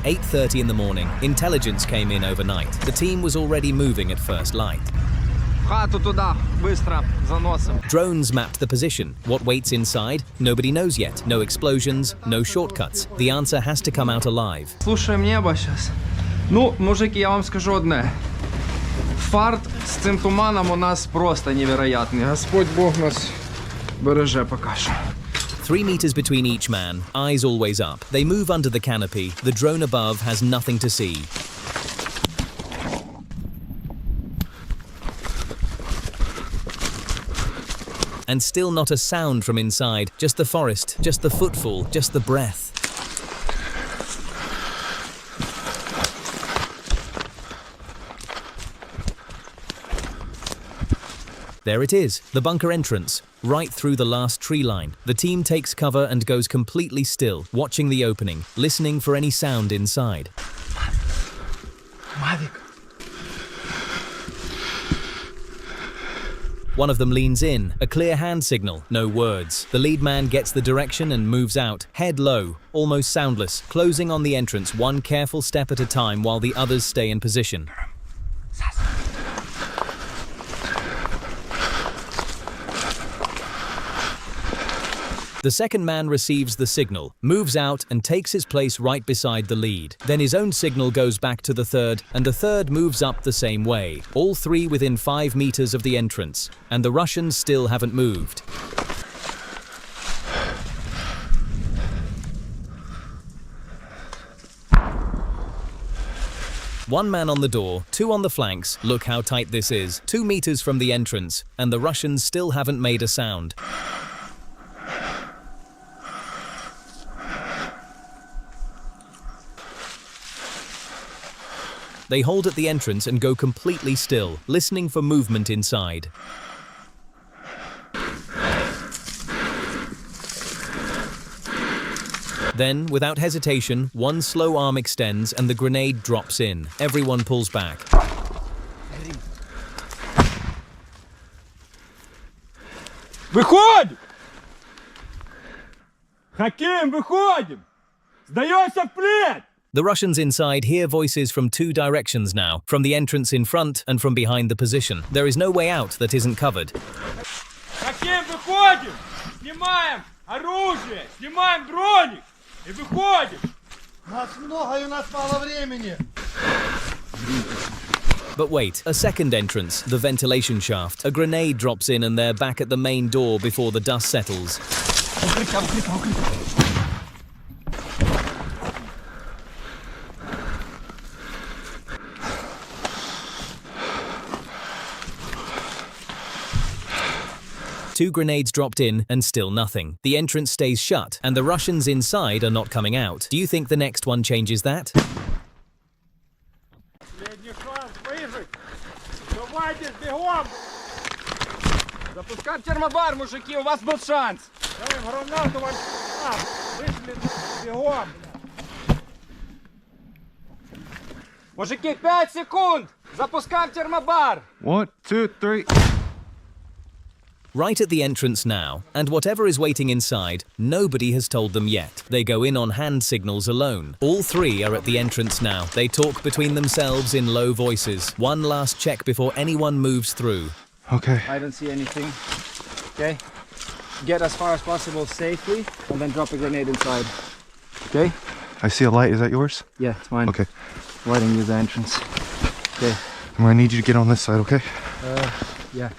8:30 in the morning, intelligence came in overnight. The team was already moving at first light. Хату туда, быстро, заносим. Drones mapped the position. What waits inside? Nobody knows yet. No explosions, no shortcuts. The answer has to come out alive. Слушаем небо сейчас. Ну, мужики, я вам скажу одне. Фарт з цим туманом у нас просто невероятний. Господь Бог нас береже поки що. 3 meters between each man, eyes always up. They move under the canopy. The drone above has nothing to see. And still not a sound from inside. Just the forest, just the footfall, just the breath. There it is, the bunker entrance, right through the last tree line. The team takes cover and goes completely still, watching the opening, listening for any sound inside. One of them leans in, a clear hand signal, no words. The lead man gets the direction and moves out, head low, almost soundless, closing on the entrance one careful step at a time while the others stay in position. The second man receives the signal, moves out and takes his place right beside the lead. Then his own signal goes back to the third, and the third moves up the same way. All three within 5 meters of the entrance, and the Russians still haven't moved. One man on the door, 2 on the flanks. Look how tight this is. 2 meters from the entrance, and the Russians still haven't made a sound. They hold at the entrance and go completely still, listening for movement inside. Then, without hesitation, one slow arm extends and the grenade drops in. Everyone pulls back. Выходим! Хаким, выходим! Сдаемся в плен! The Russians inside hear voices from 2 directions now, from the entrance in front and from behind the position. There is no way out that isn't covered. Хаким, выходим! Снимаем оружие! Снимаем дроник! И выходим! Нас много и у нас мало времени. But wait, a second entrance, the ventilation shaft. A grenade drops in and they're back at the main door before the dust settles. Two grenades dropped in and still nothing. The entrance stays shut and the Russians inside are not coming out. Do you think the next one changes that? Запускаем термобар, мужики, у вас был шанс. Мужики, 5 секунд! Запускаем термобар! 1, 2, 3. Right at the entrance now, and whatever is waiting inside, nobody has told them yet. They go in on hand signals alone. All 3 are at the entrance now. They talk between themselves in low voices. One last check before anyone moves through. Okay. I don't see anything. Okay? Get as far as possible safely, and then drop a grenade inside. Okay? I see a light. Is that yours? Yeah, it's mine. Okay. Lighting is the entrance. Okay. I'm gonna need you to get on this side, okay? Yeah.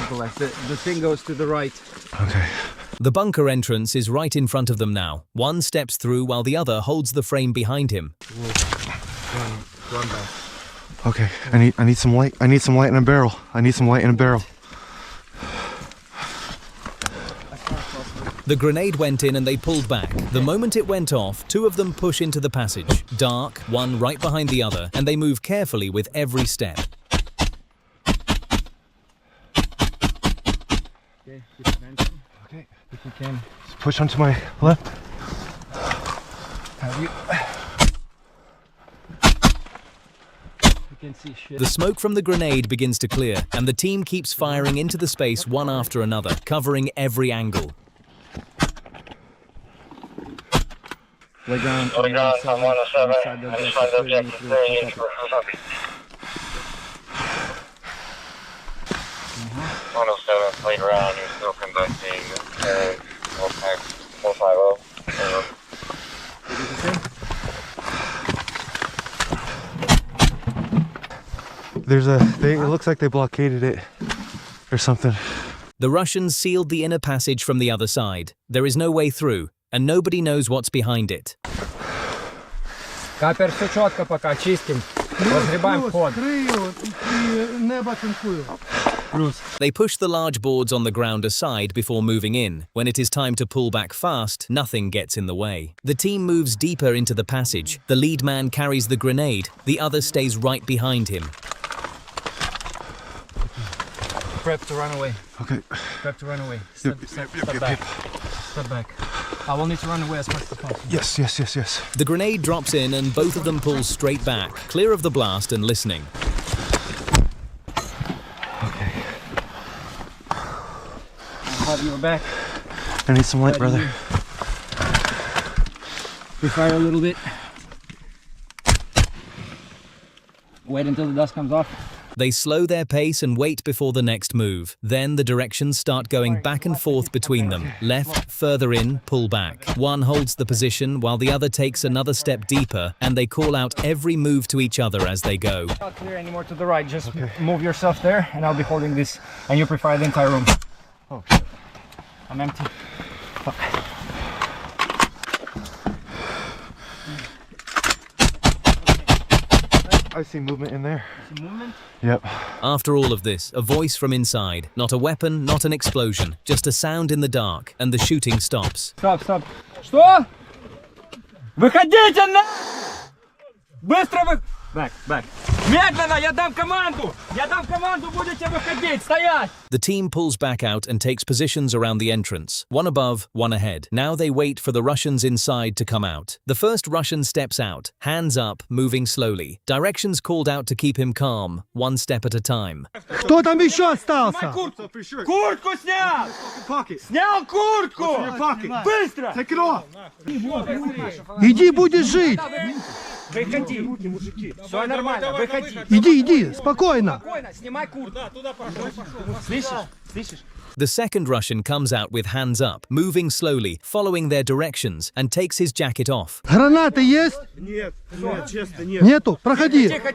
The thing goes to the right. Okay. The bunker entrance is right in front of them now. One steps through while the other holds the frame behind him. Run back. Okay. I need some light. I need some light in a barrel. I need some light in a barrel. The grenade went in and they pulled back. The moment it went off, 2 of them push into the passage. Dark, one right behind the other, and they move carefully with every step. Okay, keep attention. Okay. If you can. Just push onto my left. Have you? You can see shit. The smoke from the grenade begins to clear, and the team keeps firing into the space one after another, covering every angle. Playground, Playground on 107. inside the Inside the objective range. 107 playground. You're still conducting 450. It looks like they blockaded it or something. The Russians sealed the inner passage from the other side. There is no way through, and nobody knows what's behind it. Капер, все четко пока, чистим. Разгребаем вход. Крию і небо цинкую. They push the large boards on the ground aside before moving in. When it is time to pull back fast, nothing gets in the way. The team moves deeper into the passage. The lead man carries the grenade. The other stays right behind him. Prep to run away. Okay. Prep to run away. Step back. Step back. I will need to run away as fast as possible. Yes. The grenade drops in and both of them pull straight back, clear of the blast and listening. Okay. I'll have your back. I need some light, brother. We fire a little bit. Wait until the dust comes off. They slow their pace and wait before the next move. Then the directions start going back and forth between them. Left, further in, pull back. One holds the position while the other takes another step deeper, and they call out every move to each other as they go. Not clear anymore to the right. Just move yourself there, and I'll be holding this, and you prefire the entire room. Oh shit. I'm empty. Fuck. I see movement in there. See movement? Yep. After all of this, a voice from inside. Not a weapon, not an explosion, just a sound in the dark, and the shooting stops. Stop. Что? Выходите на! Быстро вы... Back. Медленно, я дам команду! Будете выходить! Стоять! The team pulls back out and takes positions around the entrance, one above, one ahead. Now they wait for the Russians inside to come out. The first Russian steps out, hands up, moving slowly. Directions called out to keep him calm, one step at a time. Кто там еще остался? Куртку снял! Снял куртку! Быстро! Take it off. Иди, будешь жить. Выходи! Все нормально, выходи! Иди, спокойно. Спокойно, снимай куртку! Слышишь? The second Russian comes out with hands up, moving slowly, following their directions, and takes his jacket off. Гранаты есть? Нет, честно, нет. Нету? Проходи. Тихо!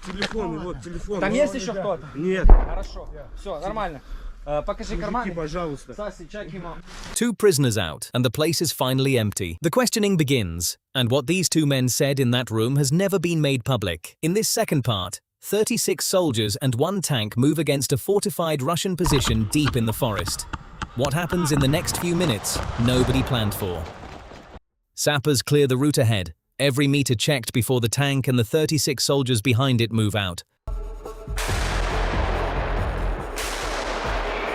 Телефон. Там есть еще кто-то? Нет. Хорошо, все, нормально. Покажи карманы. Пожалуйста. Саси, check him out. 2 prisoners out, and the place is finally empty. The questioning begins, and what these 2 men said in that room has never been made public. In this second part, 36 soldiers and 1 tank move against a fortified Russian position deep in the forest. What happens in the next few minutes, nobody planned for. Sappers clear the route ahead, every meter checked before the tank and the 36 soldiers behind it move out.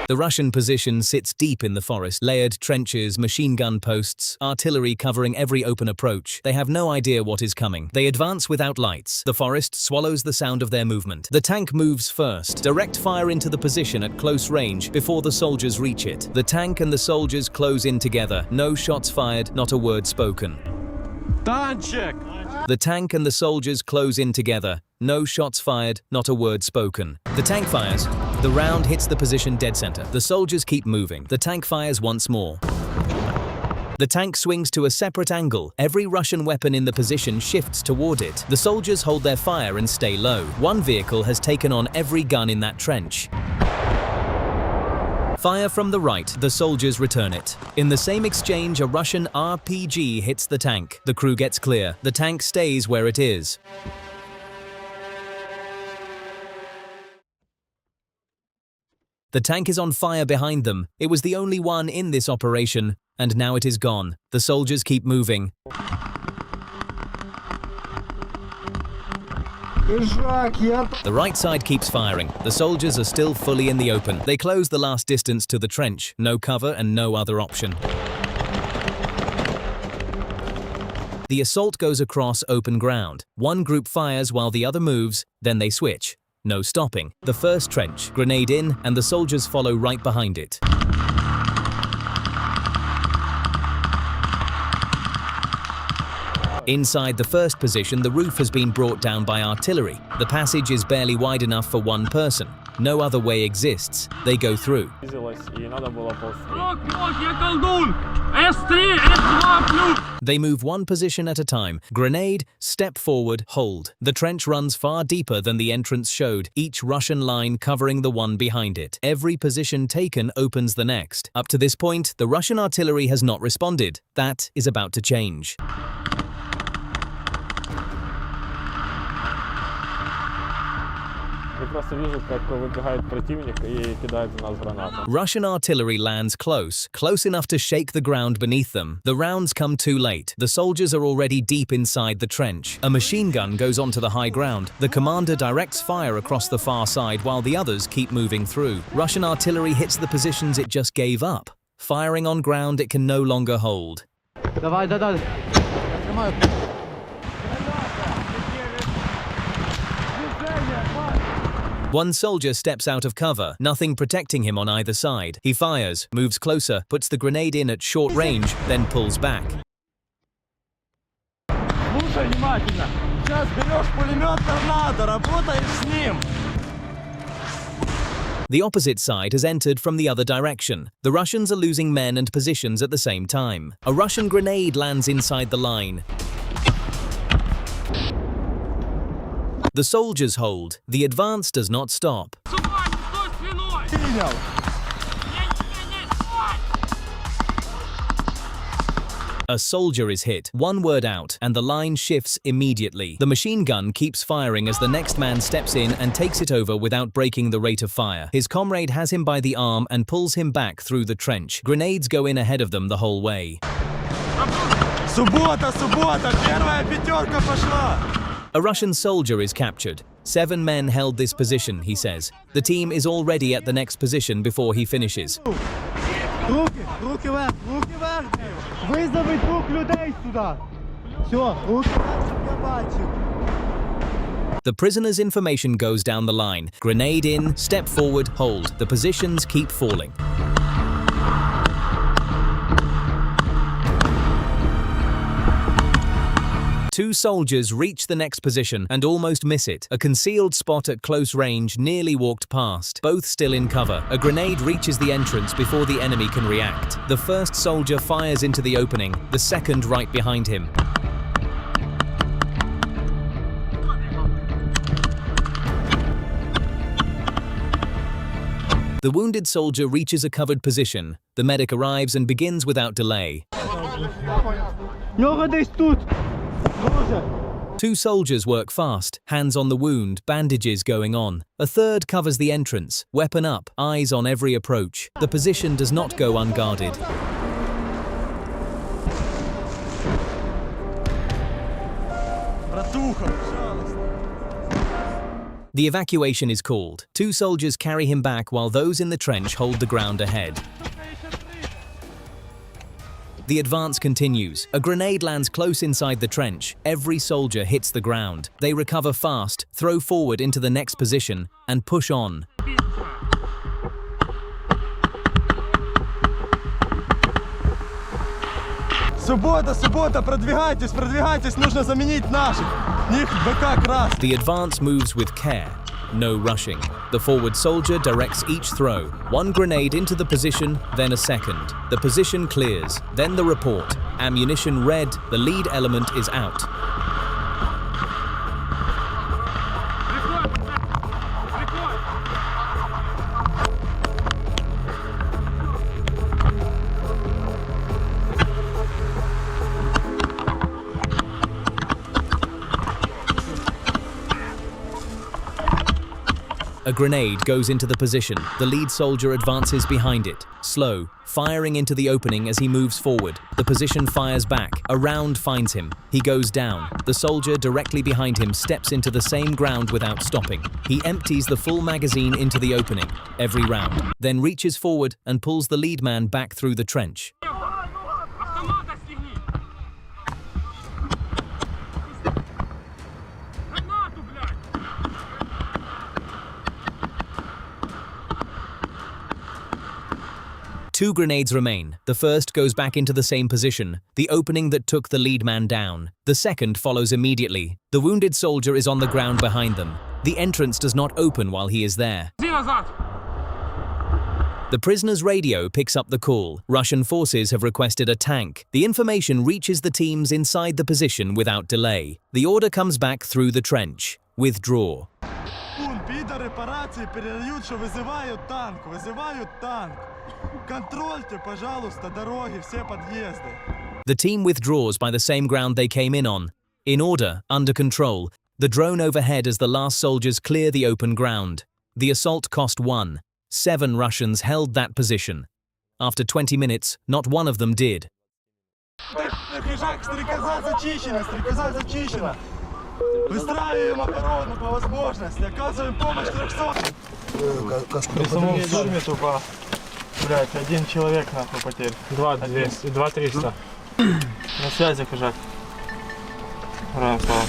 The Russian position sits deep in the forest, layered trenches, machine gun posts, artillery covering every open approach. They have no idea what is coming. They advance without lights. The forest swallows the sound of their movement. The tank moves first. Direct fire into the position at close range before the soldiers reach it. The tank and the soldiers close in together. No shots fired, not a word spoken. The tank and the soldiers close in together. No shots fired, not a word spoken. The tank fires. The round hits the position dead center. The soldiers keep moving. The tank fires once more. The tank swings to a separate angle. Every Russian weapon in the position shifts toward it. The soldiers hold their fire and stay low. One vehicle has taken on every gun in that trench. Fire from the right, the soldiers return it. In the same exchange, a Russian RPG hits the tank. The crew gets clear. The tank stays where it is. The tank is on fire behind them. It was the only one in this operation, and now it is gone. The soldiers keep moving. The right side keeps firing. The soldiers are still fully in the open. They close the last distance to the trench. No cover and no other option. The assault goes across open ground. One group fires while the other moves, then they switch. No stopping. The first trench, grenade in, and the soldiers follow right behind it. Inside the first position, the roof has been brought down by artillery. The passage is barely wide enough for one person. No other way exists. They go through. They move one position at a time. Grenade, step forward, hold. The trench runs far deeper than the entrance showed, each Russian line covering the one behind it. Every position taken opens the next. Up to this point, the Russian artillery has not responded. That is about to change. Russian artillery lands close enough to shake the ground beneath them. The rounds come too late. The soldiers are already deep inside the trench. A machine gun goes onto the high ground. The commander directs fire across the far side while the others keep moving through. Russian artillery hits the positions it just gave up, firing on ground it can no longer hold. One soldier steps out of cover, nothing protecting him on either side. He fires, moves closer, puts the grenade in at short range, then pulls back. The opposite side has entered from the other direction. The Russians are losing men and positions at the same time. A Russian grenade lands inside the line. The soldiers hold. The advance does not stop. A soldier is hit, one word out, and the line shifts immediately. The machine gun keeps firing as the next man steps in and takes it over without breaking the rate of fire. His comrade has him by the arm and pulls him back through the trench. Grenades go in ahead of them the whole way. Суббота, первая пятерка пошла! A Russian soldier is captured. 7 men held this position, he says. The team is already at the next position before he finishes. Руки вверх, руки вверх! Визови 2 людей сюди! Все, руки вверх, щоб я бачив! The prisoner's information goes down the line. Grenade in, step forward, hold. The positions keep falling. Two soldiers reach the next position and almost miss it. A concealed spot at close range nearly walked past, both still in cover. A grenade reaches the entrance before the enemy can react. The first soldier fires into the opening, the second right behind him. The wounded soldier reaches a covered position. The medic arrives and begins without delay. Two soldiers work fast, hands on the wound, bandages going on. A third covers the entrance, weapon up, eyes on every approach. The position does not go unguarded. The evacuation is called. Two soldiers carry him back while those in the trench hold the ground ahead. The advance continues. A grenade lands close inside the trench. Every soldier hits the ground. They recover fast, throw forward into the next position, and push on. Суббота, продвигайтесь, нужно заменить наших. Них БК крас. The advance moves with care. No rushing. The forward soldier directs each throw. One grenade into the position, then a second. The position clears, then the report. Ammunition red, the lead element is out. A grenade goes into the position. The lead soldier advances behind it, slow, firing into the opening as he moves forward. The position fires back. A round finds him. He goes down. The soldier directly behind him steps into the same ground without stopping. He empties the full magazine into the opening, every round, then reaches forward and pulls the lead man back through the trench. 2 grenades remain. The first goes back into the same position, the opening that took the lead man down. The second follows immediately. The wounded soldier is on the ground behind them. The entrance does not open while he is there. The prisoner's radio picks up the call. Russian forces have requested a tank. The information reaches the teams inside the position without delay. The order comes back through the trench. Withdraw. Підари по рації передають, що визивають танк, визивають танк. Контрольте, пожалуйста, дороги, всі під'їзди. The team withdraws by the same ground they came in on. In order, under control, the drone overhead as the last soldiers clear the open ground. The assault cost 1. 7 Russians held that position. After 20 minutes, not one of them did. Хижак, стрекоза зачищена, стрекоза зачищена. Выстраиваем оборону по возможности, оказываем помощь 300. При самом штурме тупо, блядь, 1 человек нахуй потерь. 2 300. На связи, хижак. Граем, слава.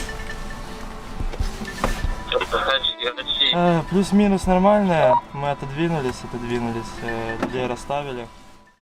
Плюс-минус нормальная. Мы отодвинулись, людей расставили.